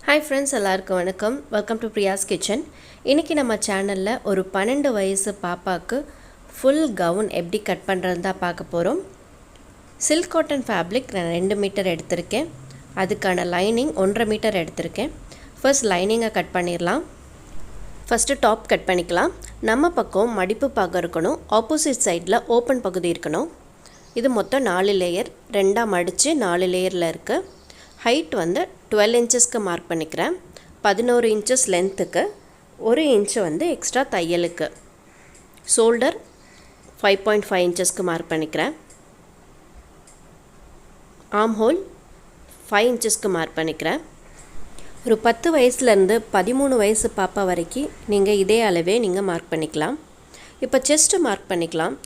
Hi friends, எல்லாருக்கும் வணக்கம். Welcome to Priya's kitchen. இன்னைக்கு நம்ம சேனல்ல ஒரு 12 வயசு பாப்பாக்கு ஃபுல் கவுன் எப்படி கட் பண்றதுன்னு தான் பார்க்க போறோம். சில்க் காட்டன் ஃபேப்ரிக் நான் 2 மீட்டர் எடுத்துர்க்கேன். அதுக்கான லைனிங் 1.5 மீட்டர் எடுத்துர்க்கேன். ஃபர்ஸ்ட் லைனிங்கை கட் பண்ணிரலாம். ஃபர்ஸ்ட் டாப் கட் பண்ணிக்கலாம். நம்ம பக்கம் மடிப்பு பாகம் இருக்கணும். ஆப்போசிட் சைடில் ஓப்பன் பகுதி இருக்கணும். இது மொத்தம் 4 லேயர், ரெண்டா மடிச்சு 4 லேயர்ல இருக்கு. ஹைட் வந்து 12 இன்ச்சஸ்க்கு மார்க் பண்ணிக்கிறேன். 11 இன்ச்சஸ் லென்த்துக்கு 1 இன்ச் வந்து எக்ஸ்ட்ரா தையலுக்கு. ஷோல்டர் 5.5 இன்ச்சஸ்க்கு மார்க் பண்ணிக்கிறேன். ஆர்ம் ஹோல் 5 இன்ச்சஸ்க்கு மார்க் பண்ணிக்கிறேன். ஒரு 10 வயசுலேருந்து 13 வயசு பாப்பா வரைக்கும் நீங்கள் இதே அளவே நீங்கள் மார்க் பண்ணிக்கலாம். இப்போ செஸ்ட்டு மார்க் பண்ணிக்கலாம்.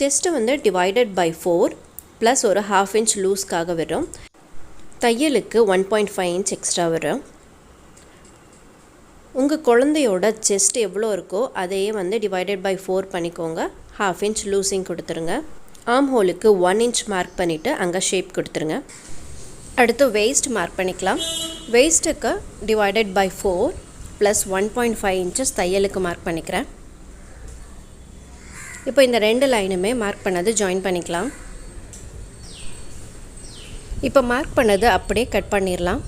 செஸ்ட்டு வந்து டிவைடட் பை 4 ப்ளஸ் ஒரு 1/2 இன்ச் லூஸ்க்காக வரும். தையலுக்கு 1.5 இன்ச் எக்ஸ்ட்ரா வரும். உங்கள் குழந்தையோட செஸ்ட் எவ்வளோ இருக்கோ அதையே வந்து டிவைடட் பை 4 பண்ணிக்கோங்க. 1/2 இன்ச் லூசிங் கொடுத்துருங்க. ஆர்ம் ஹோலுக்கு 1 இன்ச் மார்க் பண்ணிவிட்டு அங்கே ஷேப் கொடுத்துருங்க. அடுத்து வெயிஸ்ட் மார்க் பண்ணிக்கலாம். வெயிஸ்ட்டுக்கு டிவைடட் பை 4 ப்ளஸ் 1.5 இன்ச்சஸ் தையலுக்கு மார்க் பண்ணிக்கிறேன். இப்போ இந்த 2 லைனுமே மார்க் பண்ணது ஜாயின் பண்ணிக்கலாம். இப்போ மார்க் பண்ணது அப்படியே கட் பண்ணிடலாம்.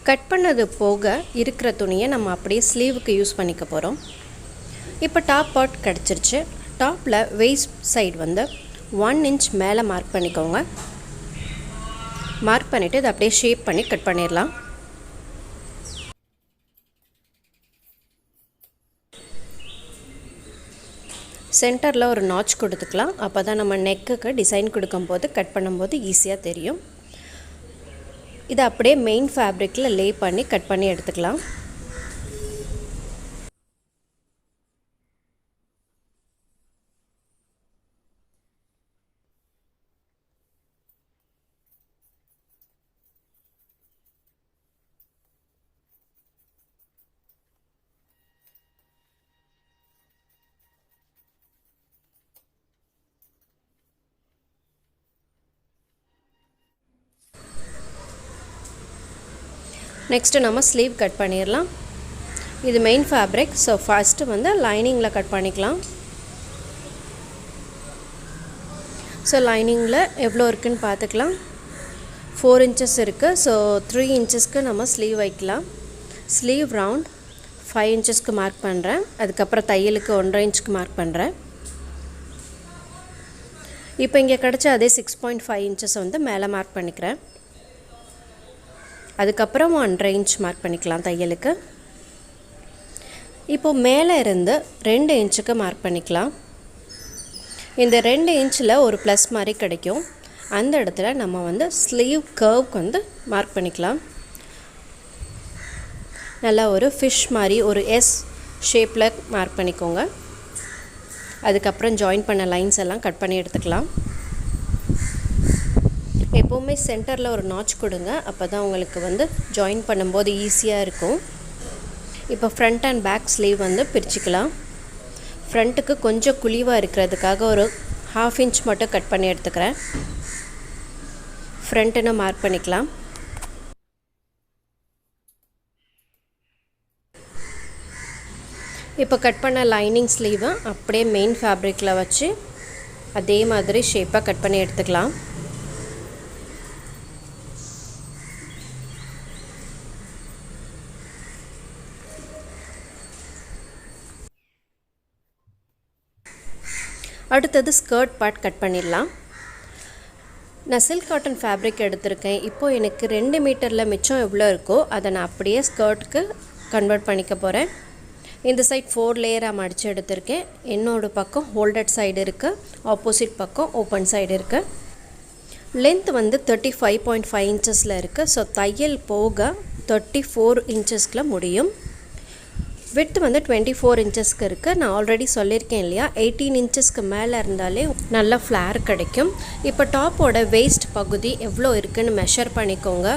கட் பண்ணது போக இருக்கிற துணியை நம்ம அப்படியே ஸ்லீவுக்கு யூஸ் பண்ணிக்க போகிறோம். இப்போ டாப் பார்ட் கிடச்சிருச்சு. டாப்பில் வெயிஸ்ட் சைடு வந்து 1 இன்ச் மேலே மார்க் பண்ணிக்கோங்க. மார்க் பண்ணிவிட்டு இதை அப்படியே ஷேப் பண்ணி கட் பண்ணிடலாம். சென்டரில் ஒரு நாட்ச் கொடுத்துக்கலாம். அப்போ தான் நம்ம நெக்குக்கு டிசைன் கொடுக்கும்போது கட் பண்ணும்போது ஈஸியாக தெரியும். இதை அப்படியே மெயின் ஃபேப்ரிக்கில் லே பண்ணி கட் பண்ணி எடுத்துக்கலாம். நெக்ஸ்ட்டு நம்ம ஸ்லீவ் கட் பண்ணிடலாம். இது மெயின் ஃபேப்ரிக். ஸோ ஃபஸ்ட்டு வந்து லைனிங்கில் கட் பண்ணிக்கலாம். ஸோ லைனிங்கில் எவ்வளோ இருக்குதுன்னு பார்த்துக்கலாம். 4 இன்ச்சஸ் இருக்குது. ஸோ 3 இன்ச்சஸ்க்கு நம்ம ஸ்லீவ் வைக்கலாம். ஸ்லீவ் ரவுண்ட் 5 இன்ச்சஸ்க்கு மார்க் பண்ணுறேன். அதுக்கப்புறம் தையலுக்கு 1.5 இன்ச்சுக்கு மார்க் பண்ணுறேன். இப்போ இங்கே கிடச்ச அதே 6.5 இன்ச்சஸ் வந்து மேலே மார்க் பண்ணிக்கிறேன். அதுக்கப்புறம் 1.5 இன்ச் மார்க் பண்ணிக்கலாம் தையலுக்கு. இப்போது மேலே இருந்து 2 இன்ச்சுக்கு மார்க் பண்ணிக்கலாம். இந்த 2 இன்ச்சில் ஒரு ப்ளஸ் மாதிரி கிடைக்கும். அந்த இடத்துல நம்ம வந்து ஸ்லீவ் கர்வ்க்கு வந்து மார்க் பண்ணிக்கலாம். நல்லா ஒரு ஃபிஷ் மாதிரி ஒரு எஸ் ஷேப்பில் மார்க் பண்ணிக்கோங்க. அதுக்கப்புறம் ஜாயின் பண்ண லைன்ஸ் எல்லாம் கட் பண்ணி எடுத்துக்கலாம். எப்போவுமே சென்டரில் ஒரு நாட்ச் கொடுங்க. அப்போ தான் உங்களுக்கு வந்து ஜாயின் பண்ணும்போது ஈஸியாக இருக்கும். இப்போ ஃப்ரண்ட் அண்ட் பேக் ஸ்லீவ் வந்து பிரிச்சுக்கலாம். ஃப்ரண்ட்டுக்கு கொஞ்சம் குழிவாக இருக்கிறதுக்காக ஒரு 1/2 இன்ச் மட்டும் கட் பண்ணி எடுத்துக்கிறேன். ஃப்ரண்ட்டுன்னு மார்க் பண்ணிக்கலாம். இப்போ கட் பண்ண லைனிங் ஸ்லீவை அப்படியே மெயின் ஃபேப்ரிக்கில் வச்சு அதே மாதிரி ஷேப்பாக கட் பண்ணி எடுத்துக்கலாம். அடுத்தது ஸ்கர்ட் பார்ட் கட் பண்ணிடலாம். நான் சில்க் காட்டன் ஃபேப்ரிக் எடுத்திருக்கேன். இப்போது எனக்கு 2 மீட்டரில் மிச்சம் எவ்வளோ இருக்கோ அதை நான் அப்படியே ஸ்கர்ட்டுக்கு கன்வெர்ட் பண்ணிக்க போகிறேன். இந்த சைட் 4 லேயராக மடித்து எடுத்திருக்கேன். என்னோடய பக்கம் ஹோல்டட் சைடு இருக்குது, ஆப்போசிட் பக்கம் ஓப்பன் சைடு இருக்குது. லென்த் வந்து 35.5 இன்ச்சஸில் இருக்குது. ஸோ தையல் போக 34 இன்ச்சஸ்க்குள்ள முடியும். விட்த் வந்து 24 இன்ச்சஸ்க்கு இருக்குது. நான் ஆல்ரெடி சொல்லியிருக்கேன் இல்லையா, 18 இன்ச்சஸ்க்கு மேலே இருந்தாலே நல்லா ஃப்ளேர் கிடைக்கும். இப்போ டாப்போட வேஸ்ட் பகுதி எவ்வளோ இருக்குதுன்னு மெஷர் பண்ணிக்கோங்க.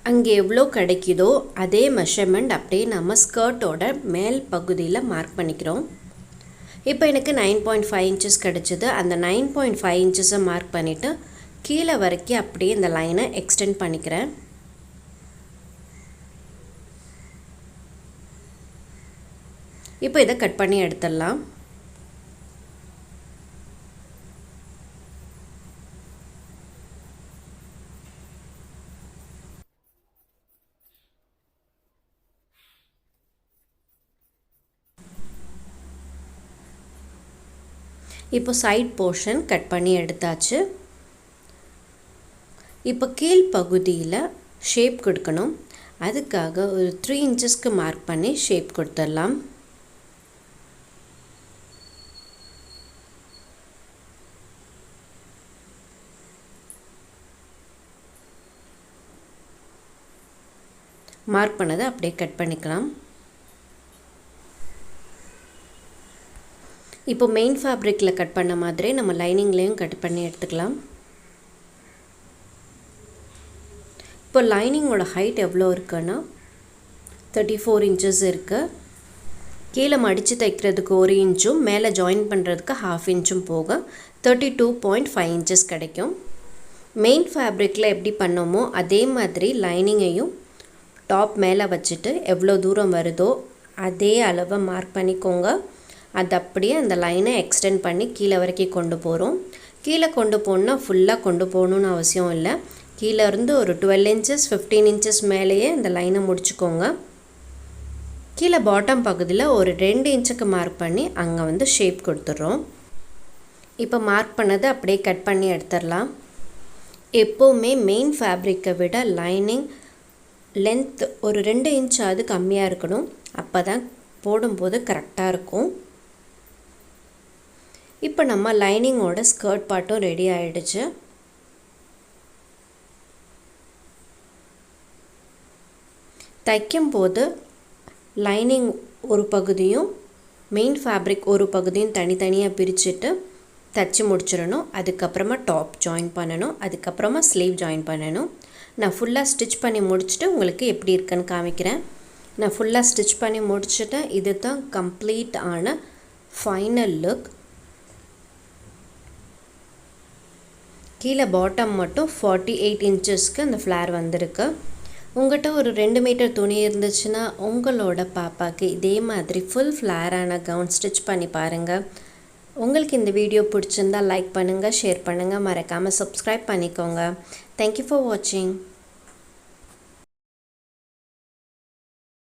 அங்கே எவ்வளோ கிடைக்குதோ அதே மெஷர்மெண்ட் அப்படியே நம்ம ஸ்கர்ட்டோட மேல் பகுதியில் மார்க் பண்ணிக்கிறோம். இப்போ எனக்கு 9.5 இன்ச்சஸ் கிடச்சிது. அந்த 9.5 இன்ச்சஸை மார்க் பண்ணிவிட்டு கீழே வரைக்கும் அப்படியே இந்த லைனை எக்ஸ்டெண்ட் பண்ணிக்கிறேன். இப்போ இதை கட் பண்ணி எடுத்துடலாம். இப்போ சைட் போர்ஷன் கட் பண்ணி எடுத்தாச்சு. இப்போ கீழ் பகுதியில் ஷேப் கொடுக்கணும். அதுக்காக ஒரு 3 இன்ச்சஸ்க்கு மார்க் பண்ணி ஷேப் கொடுத்துடலாம். மார்க் பண்ணதை அப்படியே கட் பண்ணிக்கலாம். இப்போ மெயின் ஃபேப்ரிக்கில் கட் பண்ண மாதிரி நம்ம லைனிங்லேயும் கட் பண்ணி எடுத்துக்கலாம். இப்போ லைனிங்கோட ஹைட் எவ்வளோ இருக்குன்னா 34 இன்ச்சஸ் இருக்குது. கீழே மடித்து தைக்கிறதுக்கு 1 இன்ச்சும் மேலே ஜாயின் பண்ணுறதுக்கு 1/2 இன்ச்சும் போக 32.5 இன்ச்சஸ் கிடைக்கும். மெயின் ஃபேப்ரிக்கில் எப்படி பண்ணோமோ அதே மாதிரி லைனிங்கையும் டாப் மேலே வச்சுட்டு எவ்வளோ தூரம் வருதோ அதே அளவை மார்க் பண்ணிக்கோங்க. அது அப்படியே அந்த லைனை எக்ஸ்டெண்ட் பண்ணி கீழே வரைக்கும் கொண்டு போகிறோம். கீழே கொண்டு போகணுன்னா ஃபுல்லாக கொண்டு போகணுன்னு அவசியம் இல்லை. கீழே இருந்து ஒரு 12 இன்ச்சஸ் 15 இன்ச்சஸ் மேலேயே இந்த லைனை முடிச்சுக்கோங்க. கீழே பாட்டம் பகுதியில் ஒரு 2 இன்ச்சுக்கு மார்க் பண்ணி அங்கே ஷேப் கொடுத்துட்றோம். இப்போ மார்க் பண்ணதை அப்படியே கட் பண்ணி எடுத்துடலாம். எப்போவுமே மெயின் ஃபேப்ரிக்கை விட லைனிங் லென்த் ஒரு 2 இன்ச்சாவது கம்மியாக இருக்கணும். அப்போ தான் போடும்போது கரெக்டாக இருக்கும். இப்போ நம்ம லைனிங்கோட ஸ்கர்ட் பார்ட்டும் ரெடி ஆகிடுச்சு. தைக்கும்போது லைனிங் ஒரு பகுதியும் மெயின் ஃபேப்ரிக் ஒரு பகுதியும் தனித்தனியாக பிரிச்சுட்டு தைச்சி முடிச்சிடணும். அதுக்கப்புறமா டாப் ஜாயின் பண்ணணும். அதுக்கப்புறமா ஸ்லீவ் ஜாயின் பண்ணணும். நான் ஃபுல்லாக ஸ்டிச் பண்ணி முடிச்சுட்டு உங்களுக்கு எப்படி இருக்குன்னு காமிக்கிறேன். நான் ஃபுல்லாக ஸ்டிச் பண்ணி முடிச்சுட்டேன். இது தான் கம்ப்ளீட் ஆன ஃபைனல் லுக். கீழே பாட்டம் மட்டும் 48 இன்ச்சஸ்க்கு அந்த ஃப்ளார் வந்திருக்கு. உங்கள்கிட்ட ஒரு 2 மீட்டர் துணி இருந்துச்சுன்னா உங்களோட பாப்பாவுக்கு இதே மாதிரி ஃபுல் ஃப்ளாரான கவுன் ஸ்டிச் பண்ணி பாருங்கள். உங்களுக்கு இந்த வீடியோ பிடிச்சிருந்தால் லைக் பண்ணுங்கள், ஷேர் பண்ணுங்கள், மறக்காமல் சப்ஸ்கிரைப் பண்ணிக்கோங்க. தேங்க்யூ ஃபார் வாட்சிங்.